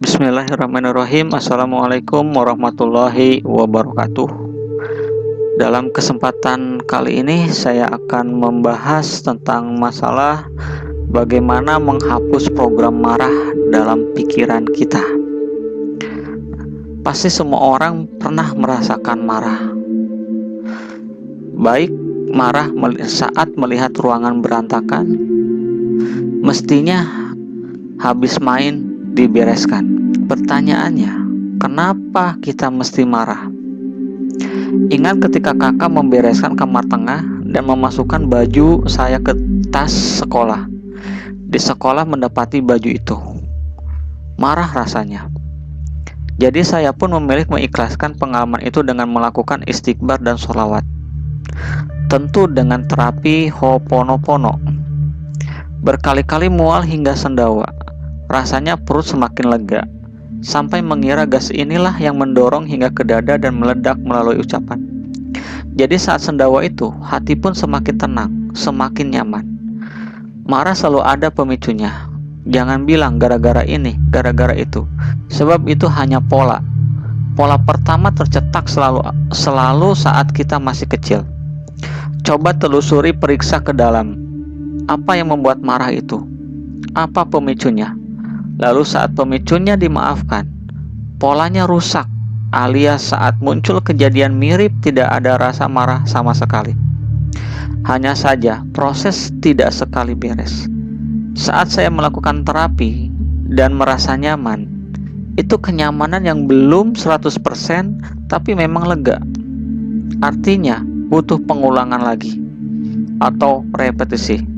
Bismillahirrahmanirrahim. Assalamualaikum warahmatullahi wabarakatuh. Dalam kesempatan kali ini saya akan membahas tentang masalah bagaimana menghapus program marah dalam pikiran kita. Pasti semua orang pernah merasakan marah. Baik marah saat melihat ruangan berantakan, mestinya habis main dibereskan. Pertanyaannya, kenapa kita mesti marah? Ingat ketika kakak membereskan kamar tengah dan memasukkan baju saya ke tas sekolah. Di sekolah mendapati baju itu. Marah rasanya. Jadi saya pun memilih mengikhlaskan pengalaman itu dengan melakukan istighfar dan sholawat. Tentu dengan terapi Ho'oponopono. Berkali-kali mual hingga sendawa. Rasanya perut semakin lega, sampai mengira gas inilah yang mendorong hingga ke dada dan meledak melalui ucapan. Jadi saat sendawa itu, hati pun semakin tenang, semakin nyaman. Marah selalu ada pemicunya. Jangan bilang gara-gara ini, gara-gara itu, sebab itu hanya pola. Pola pertama tercetak selalu saat kita masih kecil. Coba telusuri, periksa ke dalam. Apa yang membuat marah itu? Apa pemicunya? Lalu saat pemicunya dimaafkan, polanya rusak, alias saat muncul kejadian mirip tidak ada rasa marah sama sekali. Hanya saja proses tidak sekali beres. Saat saya melakukan terapi dan merasa nyaman, itu kenyamanan yang belum 100% tapi memang lega. Artinya butuh pengulangan lagi atau repetisi.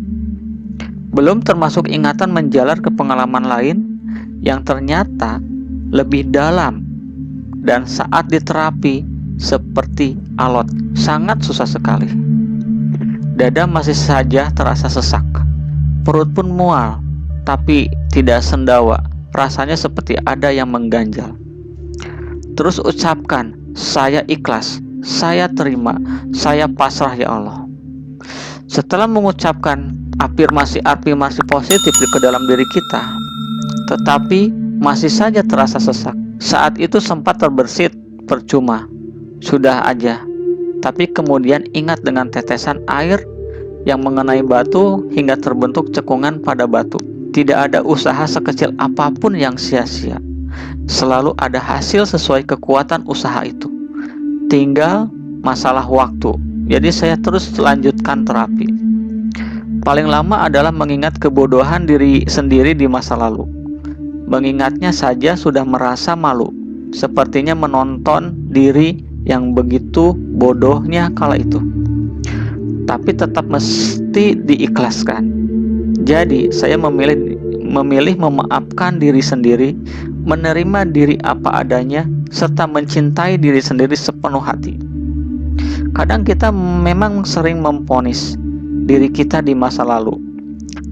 Belum termasuk ingatan menjalar ke pengalaman lain yang ternyata lebih dalam dan saat diterapi seperti alot, sangat susah sekali. Dada masih saja terasa sesak, perut pun mual, tapi tidak sendawa, rasanya seperti ada yang mengganjal. Terus ucapkan, saya ikhlas, saya terima, saya pasrah ya Allah. Setelah mengucapkan afirmasi positif ke dalam diri kita, tetapi masih saja terasa sesak. Saat itu sempat terbersit, percuma, sudah aja. Tapi kemudian ingat dengan tetesan air yang mengenai batu hingga terbentuk cekungan pada batu. Tidak ada usaha sekecil apapun yang sia-sia. Selalu ada hasil sesuai kekuatan usaha itu. Tinggal masalah waktu. Jadi saya terus lanjutkan terapi. Paling lama adalah mengingat kebodohan diri sendiri di masa lalu. Mengingatnya saja sudah merasa malu. Sepertinya menonton diri yang begitu bodohnya kala itu. Tapi tetap mesti diikhlaskan. Jadi saya memilih memaafkan diri sendiri, menerima diri apa adanya, serta mencintai diri sendiri sepenuh hati. Kadang kita memang sering memvonis diri kita di masa lalu.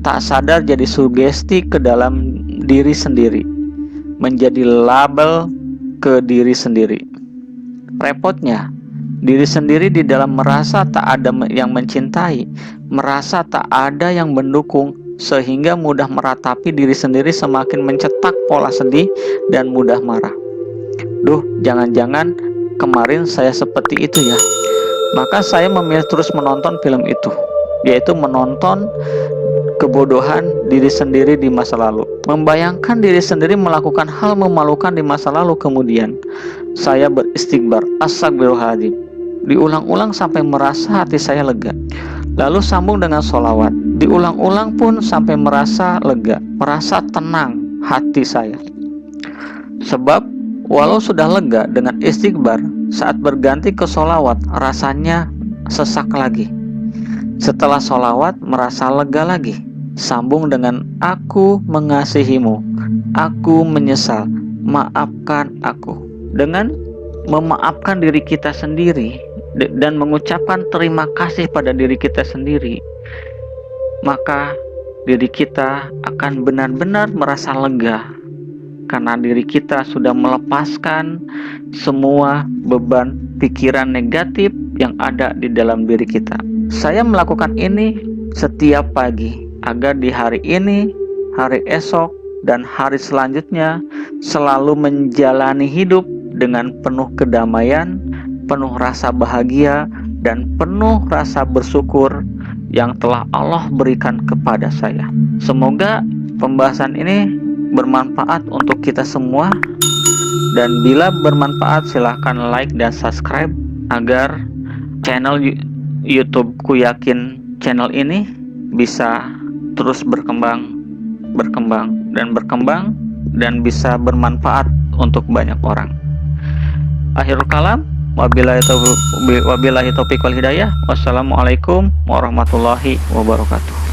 Tak sadar jadi sugesti ke dalam diri sendiri, menjadi label ke diri sendiri. Repotnya, diri sendiri di dalam merasa tak ada yang mencintai, merasa tak ada yang mendukung, sehingga mudah meratapi diri sendiri semakin mencetak pola sedih dan mudah marah. Duh, jangan-jangan kemarin saya seperti itu ya. Maka saya memilih terus menonton film itu, yaitu menonton kebodohan diri sendiri di masa lalu. Membayangkan diri sendiri melakukan hal memalukan di masa lalu, kemudian saya beristighfar, astagfirullahaladzim, diulang-ulang sampai merasa hati saya lega. Lalu sambung dengan sholawat, diulang-ulang pun sampai merasa lega, merasa tenang hati saya. Sebab walau sudah lega dengan istighfar, saat berganti ke sholawat rasanya sesak lagi. Setelah sholawat merasa lega lagi. Sambung dengan aku mengasihimu, aku menyesal, maafkan aku. Dengan memaafkan diri kita sendiri dan mengucapkan terima kasih pada diri kita sendiri, maka diri kita akan benar-benar merasa lega, karena diri kita sudah melepaskan semua beban pikiran negatif yang ada di dalam diri kita. Saya melakukan ini setiap pagi agar di hari ini, hari esok, dan hari selanjutnya selalu menjalani hidup dengan penuh kedamaian, penuh rasa bahagia, dan penuh rasa bersyukur yang telah Allah berikan kepada saya. Semoga pembahasan ini bermanfaat untuk kita semua, dan bila bermanfaat silahkan like dan subscribe agar channel YouTubeku Yakin channel ini bisa terus berkembang dan bisa bermanfaat untuk banyak orang. Akhirul kalam, wabillahi taufiq wal hidayah. Wassalamualaikum warahmatullahi wabarakatuh.